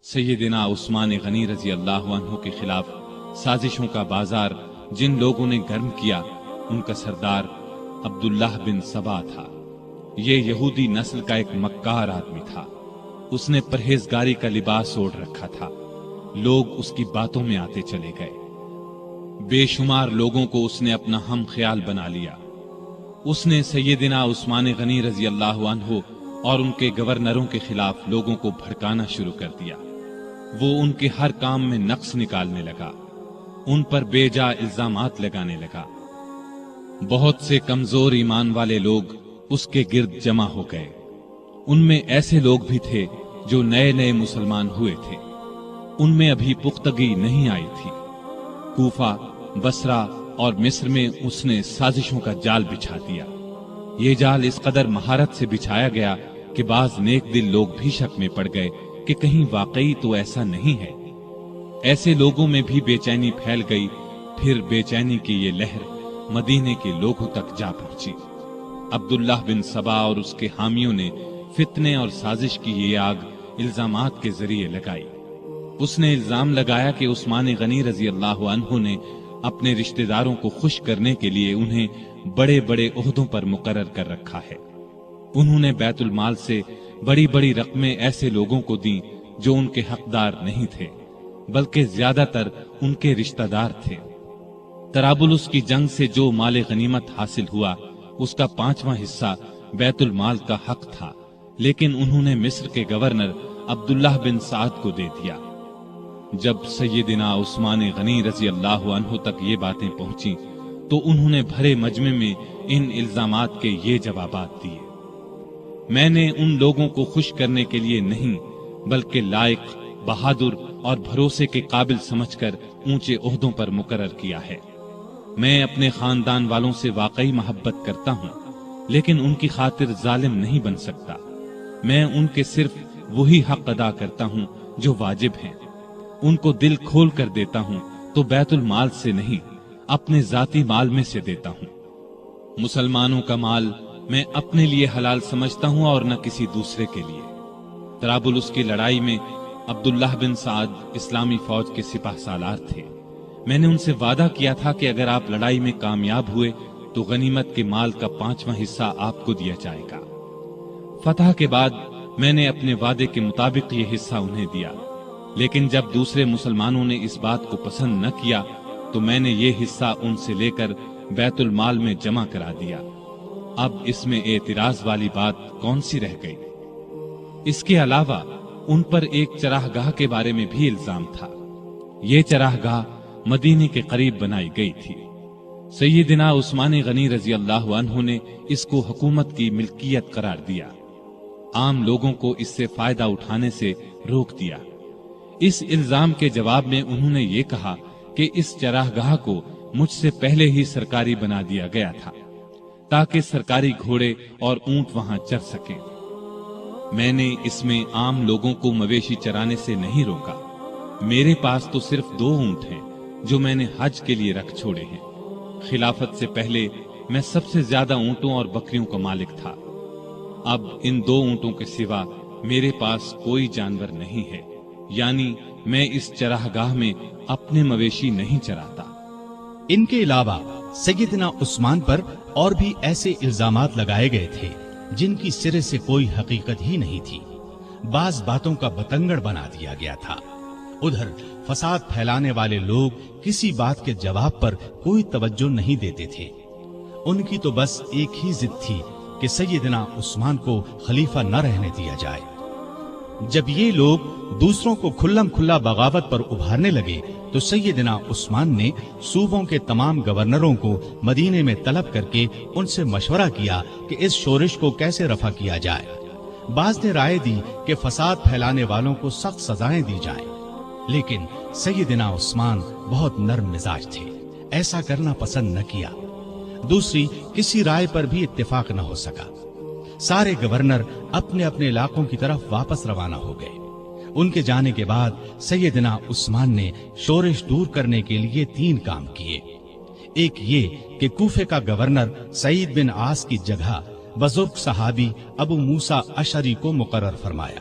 سیدنا عثمان غنی رضی اللہ عنہ کے خلاف سازشوں کا بازار جن لوگوں نے گرم کیا ان کا سردار عبداللہ بن سبا تھا۔ یہ یہودی نسل کا ایک مکار آدمی تھا۔ اس نے پرہیزگاری کا لباس اوڑھ رکھا تھا۔ لوگ اس کی باتوں میں آتے چلے گئے۔ بے شمار لوگوں کو اس نے اپنا ہم خیال بنا لیا۔ اس نے سیدنا عثمان غنی رضی اللہ عنہ اور ان کے گورنروں کے خلاف لوگوں کو بھڑکانا شروع کر دیا۔ وہ ان کے ہر کام میں نقص نکالنے لگا، ان پر بے جا الزامات لگانے لگا۔ بہت سے کمزور ایمان والے لوگ اس کے گرد جمع ہو گئے۔ ان میں ایسے لوگ بھی تھے جو نئے نئے مسلمان ہوئے تھے، ان میں ابھی پختگی نہیں آئی تھی۔ کوفہ، بصرہ اور مصر میں اس نے سازشوں کا جال بچھا دیا۔ یہ جال اس قدر مہارت سے بچھایا گیا کہ بعض نیک دل لوگ بھی شک میں پڑ گئے کہ کہیں واقعی تو ایسا نہیں ہے۔ ایسے لوگوں میں بھی بے چینی پھیل گئی۔ پھر بے چینی کی یہ لہر مدینے کے لوگوں تک جا پہنچی۔ عبداللہ بن سبا اور اس کے حامیوں نے فتنے اور سازش کی یہ آگ الزامات کے ذریعے لگائی۔ اس نے الزام لگایا کہ عثمان غنی رضی اللہ عنہ نے اپنے رشتہ داروں کو خوش کرنے کے لیے انہیں بڑے بڑے عہدوں پر مقرر کر رکھا ہے۔ انہوں نے بیت المال سے بڑی بڑی رقمیں ایسے لوگوں کو دیں جو ان کے حقدار نہیں تھے، بلکہ زیادہ تر ان کے رشتہ دار تھے۔ طرابلس کی جنگ سے جو مال غنیمت حاصل ہوا اس کا 5واں حصہ بیت المال کا حق تھا، لیکن انہوں نے مصر کے گورنر عبداللہ بن سعد کو دے دیا۔ جب سیدنا عثمان غنی رضی اللہ عنہ تک یہ باتیں پہنچی تو انہوں نے بھرے مجمع میں ان الزامات کے یہ جوابات دیے۔ میں نے ان لوگوں کو خوش کرنے کے لیے نہیں بلکہ لائق، بہادر اور بھروسے کے قابل سمجھ کر اونچے عہدوں پر مقرر کیا ہے۔ میں اپنے خاندان والوں سے واقعی محبت کرتا ہوں، لیکن ان کی خاطر ظالم نہیں بن سکتا۔ میں ان کے صرف وہی حق ادا کرتا ہوں جو واجب ہیں۔ ان کو دل کھول کر دیتا ہوں تو بیت المال سے نہیں، اپنے ذاتی مال میں سے دیتا ہوں۔ مسلمانوں کا مال میں اپنے لیے حلال سمجھتا ہوں اور نہ کسی دوسرے کے لیے۔ طرابلس کی لڑائی میں عبداللہ بن سعد اسلامی فوج کے سپاہ سالار تھے۔ میں نے ان سے وعدہ کیا تھا کہ اگر آپ لڑائی میں کامیاب ہوئے تو غنیمت کے مال کا 5واں حصہ آپ کو دیا جائے گا۔ فتح کے بعد میں نے اپنے وعدے کے مطابق یہ حصہ انہیں دیا، لیکن جب دوسرے مسلمانوں نے اس بات کو پسند نہ کیا تو میں نے یہ حصہ ان سے لے کر بیت المال میں جمع کرا دیا۔ اب اس میں اعتراض والی بات کون سی رہ گئی؟ اس کے علاوہ ان پر ایک چراگاہ کے بارے میں بھی الزام تھا۔ یہ چراگاہ مدینے کے قریب بنائی گئی تھی۔ سیدنا عثمان غنی رضی اللہ عنہ نے اس کو حکومت کی ملکیت قرار دیا۔ عام لوگوں کو اس سے فائدہ اٹھانے سے روک دیا۔ اس الزام کے جواب میں انہوں نے یہ کہا کہ اس چراگاہ کو مجھ سے پہلے ہی سرکاری بنا دیا گیا تھا تاکہ سرکاری گھوڑے اور اونٹ وہاں چر سکیں۔ میں نے اس میں عام لوگوں کو مویشی چرانے سے نہیں روکا۔ میرے پاس تو صرف 2 اونٹ ہیں جو میں نے حج کے لیے رکھ چھوڑے ہیں۔ خلافت سے پہلے میں سب سے زیادہ اونٹوں اور بکریوں کا مالک تھا۔ اب ان 2 اونٹوں کے سوا میرے پاس کوئی جانور نہیں ہے، یعنی میں اس چراگاہ میں اپنے مویشی نہیں چراتا۔ ان کے علاوہ سیدنا عثمان پر اور بھی ایسے الزامات لگائے گئے تھے جن کی سرے سے کوئی حقیقت ہی نہیں تھی۔ بعض باتوں کا بتنگڑ بنا دیا گیا تھا۔ ادھر فساد پھیلانے والے لوگ کسی بات کے جواب پر کوئی توجہ نہیں دیتے تھے۔ ان کی تو بس ایک ہی ضد تھی کہ سیدنا عثمان کو خلیفہ نہ رہنے دیا جائے۔ جب یہ لوگ دوسروں کو کھلم کھلا بغاوت پر ابھارنے لگے تو سیدنا عثمان نے صوبوں کے تمام گورنروں کو مدینے میں طلب کر کے ان سے مشورہ کیا کہ اس شورش کو کیسے رفع کیا جائے۔ بعض نے رائے دی کہ فساد پھیلانے والوں کو سخت سزائیں دی جائیں، لیکن سیدنا عثمان بہت نرم مزاج تھے، ایسا کرنا پسند نہ کیا۔ دوسری کسی رائے پر بھی اتفاق نہ ہو سکا۔ سارے گورنر اپنے اپنے علاقوں کی طرف واپس روانہ ہو گئے۔ ان کے جانے کے بعد سیدنا عثمان نے شورش دور کرنے کے لیے 3 کام کیے۔ ایک یہ کہ کوفے کا گورنر سعید بن عاص کی جگہ بزرگ صحابی ابو موسیٰ اشعری کو مقرر فرمایا۔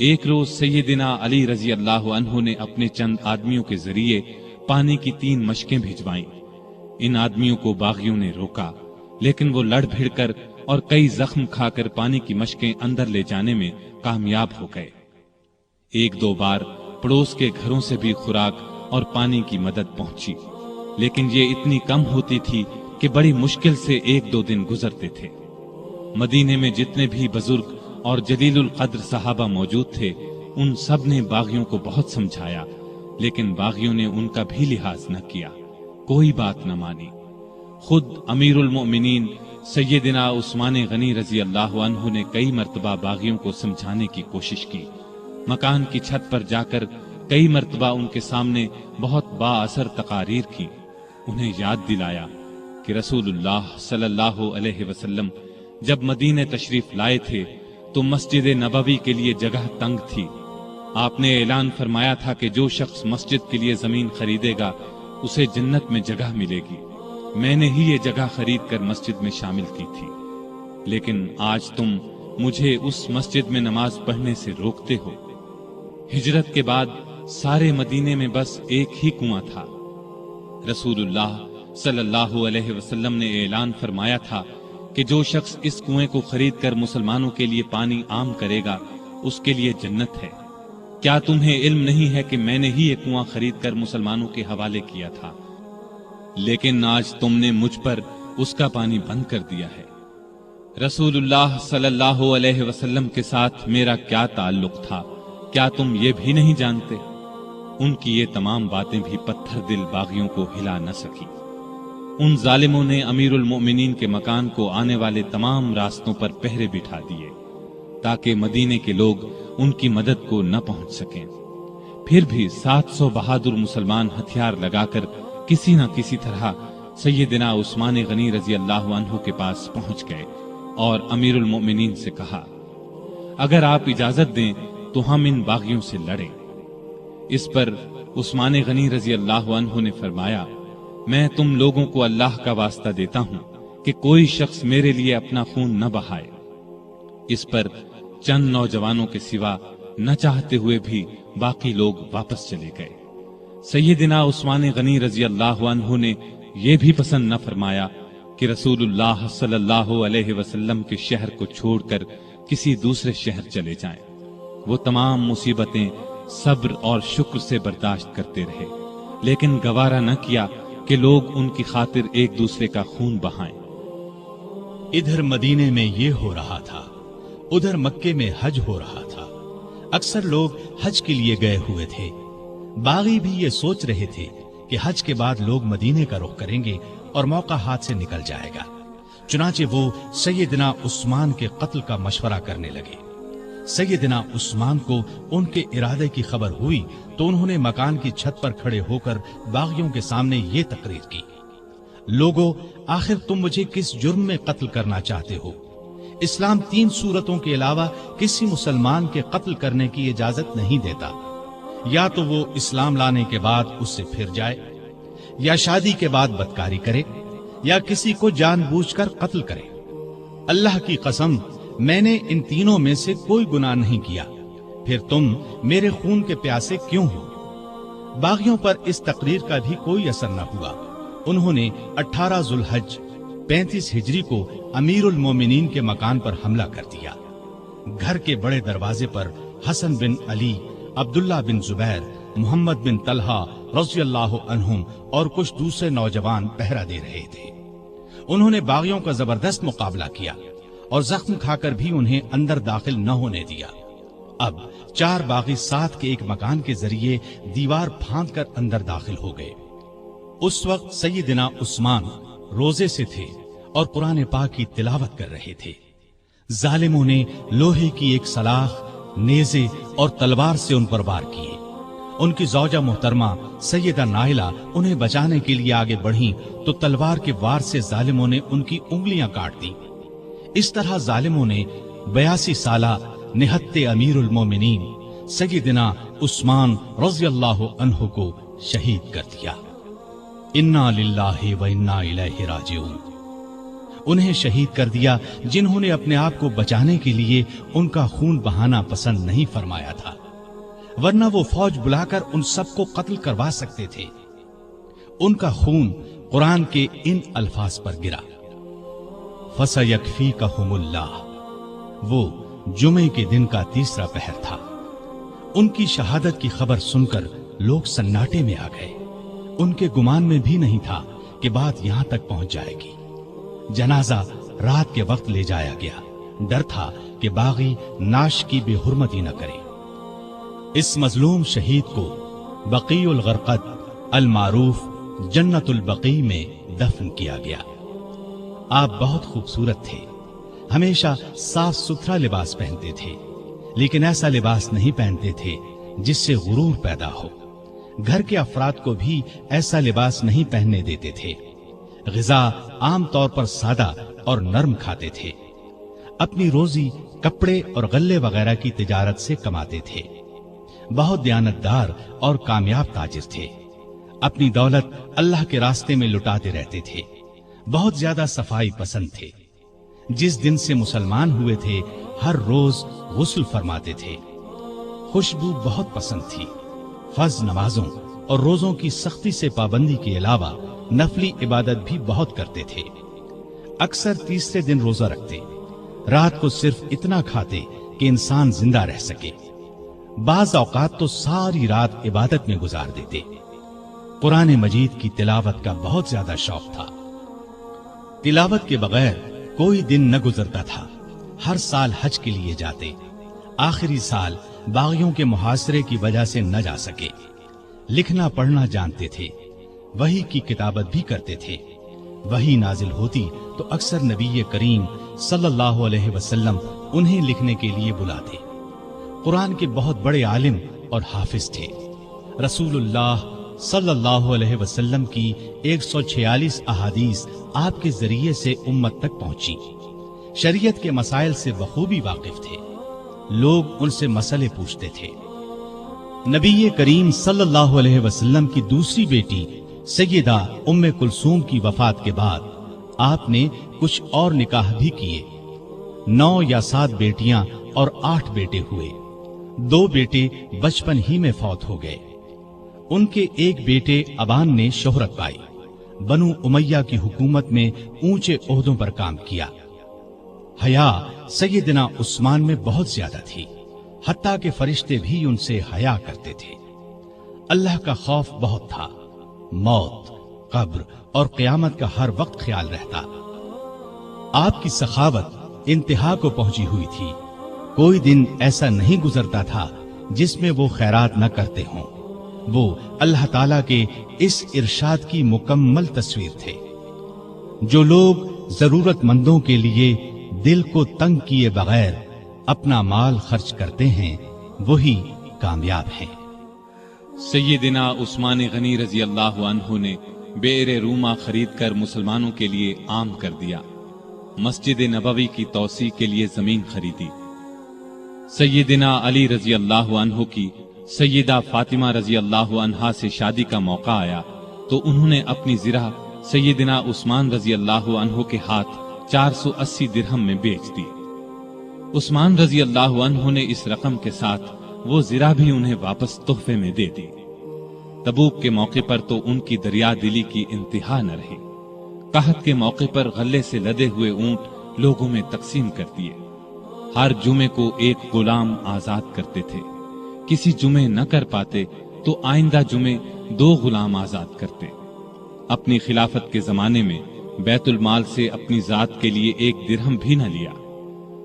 ایک روز سیدنا علی رضی اللہ عنہ نے اپنے چند آدمیوں کے ذریعے پانی کی 3 مشکیں بھجوائیں۔ ان آدمیوں کو باغیوں نے روکا، لیکن وہ لڑ بھڑ کر اور کئی زخم کھا کر پانی کی مشکیں اندر لے جانے میں کامیاب ہو گئے۔ 1-2 بار پڑوس کے گھروں سے بھی خوراک اور پانی کی مدد پہنچی، لیکن یہ اتنی کم ہوتی تھی کہ بڑی مشکل سے 1-2 دن گزرتے تھے۔ مدینے میں جتنے بھی بزرگ اور جلیل القدر صحابہ موجود تھے، ان سب نے باغیوں کو بہت سمجھایا، لیکن باغیوں نے ان کا بھی لحاظ نہ کیا، کوئی بات نہ مانی۔ خود امیر المؤمنین سیدنا عثمان غنی رضی اللہ عنہ نے کئی مرتبہ باغیوں کو سمجھانے کی کوشش کی، مکان کی چھت پر جا کر کئی مرتبہ ان کے سامنے بہت با اثر تقاریر کی، انہیں یاد دلایا کہ رسول اللہ صلی اللہ علیہ وسلم جب مدینے تشریف لائے تھے تو مسجد نبوی کے لیے جگہ تنگ تھی۔ آپ نے اعلان فرمایا تھا کہ جو شخص مسجد کے لیے زمین خریدے گا اسے جنت میں جگہ ملے گی۔ میں نے ہی یہ جگہ خرید کر مسجد میں شامل کی تھی، لیکن آج تم مجھے اس مسجد میں نماز پڑھنے سے روکتے ہو۔ ہجرت کے بعد سارے مدینے میں بس ایک ہی کنواں تھا۔ رسول اللہ صلی اللہ علیہ وسلم نے اعلان فرمایا تھا کہ جو شخص اس کنویں کو خرید کر مسلمانوں کے لیے پانی عام کرے گا اس کے لیے جنت ہے۔ کیا تمہیں علم نہیں ہے کہ میں نے ہی یہ کنواں خرید کر مسلمانوں کے حوالے کیا تھا، لیکن آج تم نے مجھ پر اس کا پانی بند کر دیا ہے۔ رسول اللہ صلی اللہ علیہ وسلم کے ساتھ میرا کیا تعلق تھا، کیا تم یہ بھی نہیں جانتے؟ ان کی یہ تمام باتیں بھی پتھر دل باغیوں کو ہلا نہ سکی۔ ان ظالموں نے امیر المؤمنین کے مکان کو آنے والے تمام راستوں پر پہرے بٹھا دیے تاکہ مدینے کے لوگ ان کی مدد کو نہ پہنچ سکیں۔ پھر بھی 700 بہادر مسلمان ہتھیار لگا کر کسی نہ کسی طرح سیدنا عثمان غنی رضی اللہ عنہ کے پاس پہنچ گئے اور امیر المؤمنین سے کہا، اگر آپ اجازت دیں تو ہم ان باغیوں سے لڑیں۔ اس پر عثمان غنی رضی اللہ عنہ نے فرمایا، میں تم لوگوں کو اللہ کا واسطہ دیتا ہوں کہ کوئی شخص میرے لیے اپنا خون نہ بہائے۔ اس پر چند نوجوانوں کے سوا نہ چاہتے ہوئے بھی باقی لوگ واپس چلے گئے۔ سیدنا عثمان غنی رضی اللہ عنہ نے یہ بھی پسند نہ فرمایا کہ رسول اللہ صلی اللہ علیہ وسلم کے شہر کو چھوڑ کر کسی دوسرے شہر چلے جائیں۔ وہ تمام مصیبتیں صبر اور شکر سے برداشت کرتے رہے، لیکن گوارا نہ کیا کہ لوگ ان کی خاطر ایک دوسرے کا خون بہائیں۔ ادھر مدینے میں یہ ہو رہا تھا، ادھر مکے میں حج ہو رہا تھا۔ اکثر لوگ حج کے لیے گئے ہوئے تھے۔ باغی بھی یہ سوچ رہے تھے کہ حج کے بعد لوگ مدینے کا رخ کریں گے اور موقع ہاتھ سے نکل جائے گا، چنانچہ وہ سیدنا عثمان کے قتل کا مشورہ کرنے لگے۔ سیدنا عثمان کو ان کے ارادے کی خبر ہوئی تو انہوں نے مکان کی چھت پر کھڑے ہو کر باغیوں کے سامنے یہ تقریر کی، لوگو، آخر تم مجھے کس جرم میں قتل کرنا چاہتے ہو؟ اسلام 3 صورتوں کے علاوہ کسی مسلمان کے قتل کرنے کی اجازت نہیں دیتا، یا تو وہ اسلام لانے کے بعد اس سے پھر جائے، یا شادی کے بعد بدکاری کرے، یا کسی کو جان بوجھ کر قتل کرے۔ اللہ کی قسم، میں نے ان تینوں میں سے کوئی گناہ نہیں کیا، پھر تم میرے خون کے پیاسے کیوں ہو؟ باغیوں پر اس تقریر کا بھی کوئی اثر نہ ہوا۔ انہوں نے 18 ذو الحج 35 ہجری کو امیر المومنین کے مکان پر حملہ کر دیا۔ گھر کے بڑے دروازے پر حسن بن علی، عبداللہ بن زبیر، محمد بن طلحہ رضی اللہ عنہم اور کچھ دوسرے نوجوان پہرا دے رہے تھے۔ انہوں نے باغیوں کا زبردست مقابلہ کیا اور زخم کھا کر بھی انہیں اندر داخل نہ ہونے دیا۔ اب 4 باغی ساتھ کے ایک مکان کے ذریعے دیوار پھاند کر اندر داخل ہو گئے۔ اس وقت سیدنا عثمان روزے سے تھے اور قرآن پاک کی تلاوت کر رہے تھے۔ ظالموں نے لوہے کی ایک سلاخ، نیزے اور تلوار سے ان پر وار کیے۔ ان کی زوجہ محترمہ سیدہ نائلہ انہیں بچانے کے لیے آگے بڑھیں تو تلوار کے وار سے ظالموں نے ان کی انگلیاں کاٹ دیں۔ اس طرح ظالموں نے 82 سالہ نہت امیر المومنین سیدنا عثمان رضی اللہ عنہ کو شہید کر دیا۔ انا للہ و انا الیہ راجعون۔ انہیں شہید کر دیا جنہوں نے اپنے آپ کو بچانے کے لیے ان کا خون بہانا پسند نہیں فرمایا تھا، ورنہ وہ فوج بلا کر ان سب کو قتل کروا سکتے تھے۔ ان کا خون قرآن کے ان الفاظ پر گرا، فَسَيَكْفِيكَهُمُ اللَّهُ۔ وہ جمعے کے دن کا تیسرا پہر تھا۔ ان کی شہادت کی خبر سن کر لوگ سناٹے میں آ گئے۔ ان کے گمان میں بھی نہیں تھا کہ بات یہاں تک پہنچ جائے گی۔ جنازہ رات کے وقت لے جایا گیا، ڈر تھا کہ باغی ناش کی بے حرمتی نہ کرے۔ اس مظلوم شہید کو بقیع الغرقد المعروف جنت البقیع میں دفن کیا گیا۔ آپ بہت خوبصورت تھے، ہمیشہ صاف ستھرا لباس پہنتے تھے، لیکن ایسا لباس نہیں پہنتے تھے جس سے غرور پیدا ہو۔ گھر کے افراد کو بھی ایسا لباس نہیں پہننے دیتے تھے۔ غذا عام طور پر سادہ اور نرم کھاتے تھے۔ اپنی روزی کپڑے اور غلے وغیرہ کی تجارت سے کماتے تھے۔ بہت دیانتدار اور کامیاب تاجر تھے۔ اپنی دولت اللہ کے راستے میں لٹاتے رہتے تھے۔ بہت زیادہ صفائی پسند تھے۔ جس دن سے مسلمان ہوئے تھے ہر روز غسل فرماتے تھے۔ خوشبو بہت پسند تھی۔ فرض نمازوں اور روزوں کی سختی سے پابندی کے علاوہ نفلی عبادت بھی بہت کرتے تھے۔ اکثر تیسرے دن روزہ رکھتے، رات کو صرف اتنا کھاتے کہ انسان زندہ رہ سکے۔ بعض اوقات تو ساری رات عبادت میں گزار دیتے۔ قرآن مجید کی تلاوت کا بہت زیادہ شوق تھا۔ تلاوت کے بغیر کوئی دن نہ گزرتا تھا۔ ہر سال حج کے لیے جاتے، آخری سال باغیوں کے محاصرے کی وجہ سے نہ جا سکے۔ لکھنا پڑھنا جانتے تھے، وحی کی کتابت بھی کرتے تھے۔ وحی نازل ہوتی تو اکثر نبی کریم صلی اللہ علیہ وسلم انہیں لکھنے کے لیے بلاتے۔ قرآن کے بہت بڑے عالم اور حافظ تھے۔ رسول اللہ صلی اللہ علیہ وسلم کی 146 احادیث آپ کے ذریعے سے امت تک پہنچی۔ شریعت کے مسائل سے بخوبی واقف تھے۔ لوگ ان سے مسئلے پوچھتے تھے۔ نبی کریم صلی اللہ علیہ وسلم کی دوسری بیٹی سیدہ ام کلثوم کی وفات کے بعد آپ نے کچھ اور نکاح بھی کیے۔ 9 یا 7 بیٹیاں اور 8 بیٹے ہوئے۔ 2 بیٹے بچپن ہی میں فوت ہو گئے۔ ان کے ایک بیٹے ابان نے شہرت پائی، بنو امیہ کی حکومت میں اونچے عہدوں پر کام کیا۔ حیا سیدنا عثمان میں بہت زیادہ تھی، حتیٰ کہ فرشتے بھی ان سے حیا کرتے تھے۔ اللہ کا خوف بہت تھا۔ موت، قبر اور قیامت کا ہر وقت خیال رہتا۔ آپ کی سخاوت انتہا کو پہنچی ہوئی تھی۔ کوئی دن ایسا نہیں گزرتا تھا جس میں وہ خیرات نہ کرتے ہوں۔ وہ اللہ تعالیٰ کے اس ارشاد کی مکمل تصویر تھے۔ جو لوگ ضرورت مندوں کے لیے دل کو تنگ کیے بغیر اپنا مال خرچ کرتے ہیں وہی کامیاب ہیں۔ سیدنا عثمان غنی رضی اللہ عنہ نے بئر روما خرید کر مسلمانوں کے لیے عام کر دیا۔ مسجد نبوی کی توسیع کے لیے زمین خریدی۔ سیدنا علی رضی اللہ عنہ کی سیدہ فاطمہ رضی اللہ عنہا سے شادی کا موقع آیا تو انہوں نے اپنی زرہ سیدنا عثمان رضی اللہ عنہ کے ہاتھ 480 درہم میں بیچ دی۔ عثمان رضی اللہ عنہ نے اس رقم کے ساتھ وہ زرہ بھی انہیں واپس تحفے میں دے دی۔ تبوک کے موقع پر تو ان کی دریا دلی کی انتہا نہ رہی۔ قحط کے موقع پر غلے سے لدے ہوئے اونٹ لوگوں میں تقسیم کر دیے۔ ہر جمعے کو ایک غلام آزاد کرتے تھے۔ کسی جمعے نہ کر پاتے تو آئندہ جمعے 2 غلام آزاد کرتے۔ اپنی خلافت کے زمانے میں بیت المال سے اپنی ذات کے لیے 1 درہم بھی نہ لیا،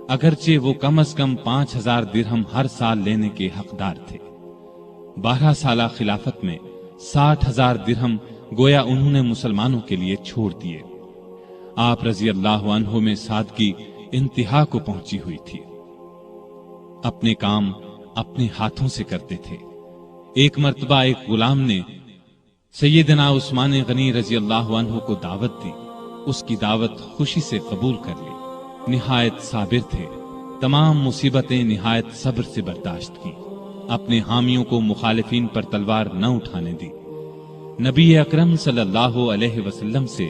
اگرچہ وہ کم از کم 5000 درہم ہر سال لینے کے حقدار تھے۔ 12 سالہ خلافت میں 60,000 درہم گویا انہوں نے مسلمانوں کے لیے چھوڑ دیے۔ آپ رضی اللہ عنہ میں سادگی انتہا کو پہنچی ہوئی تھی۔ اپنے کام اپنے ہاتھوں سے کرتے تھے۔ ایک مرتبہ ایک غلام نے سیدنا عثمان غنی رضی اللہ عنہ کو دعوت دی۔ اس کی دعوت خوشی سے قبول کر لی۔ نہایت صابر تھے، تمام مصیبتیں نہایت صبر سے برداشت کی۔ اپنے حامیوں کو مخالفین پر تلوار نہ اٹھانے دی۔ نبی اکرم صلی اللہ علیہ وسلم سے